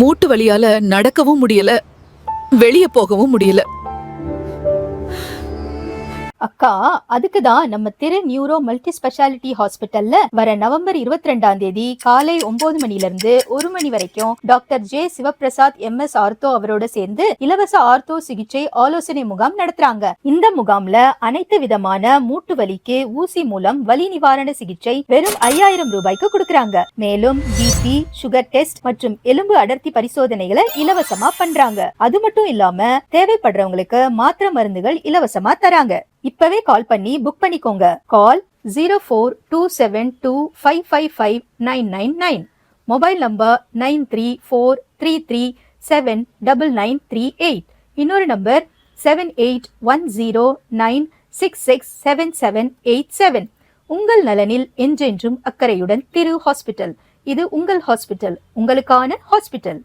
மூட்டு வலியால நடக்கவும் முடியல, வெளிய போகவும் முடியல. அக்கா, அதுக்குதான் நம்ம திரு நியூரோ மல்டி ஸ்பெஷாலிட்டி ஹாஸ்பிட்டல்ல வர நவம்பர் 22ஆம் தேதி காலை 9 மணில இருந்து 1 மணி வரைக்கும் doctor J Sivaprasad MS ortho அவரோட சேர்ந்து இலவச ஆர்த்தோ சிகிச்சை ஆலோசனை முகாம் நடத்துறாங்க. இந்த முகாம்ல அனைத்து விதமான மூட்டு வலிக்கு ஊசி மூலம் வலி நிவாரண சிகிச்சை வெறும் 5000 ரூபாய்க்கு கொடுக்கறாங்க. மேலும் பிபி, சுகர் டெஸ்ட் மற்றும் எலும்பு அடர்த்தி பரிசோதனைகளை இலவசமா பண்றாங்க. அது மட்டும் இல்லாம தேவைப்படுறவங்களுக்கு மாத்திரை மருந்துகள் இலவசமா தராங்க. இப்பவே கால் பண்ணி புக் பண்ணிக்கோங்க. கால் 0427255599. Mobile number 9343379938. இன்னொரு நம்பர் 781096677787. உங்கள் நலனில் என்றென்றும் அக்கறையுடன் திரு ஹாஸ்பிட்டல். இது உங்கள் ஹாஸ்பிட்டல், உங்களுக்கான ஹாஸ்பிட்டல்.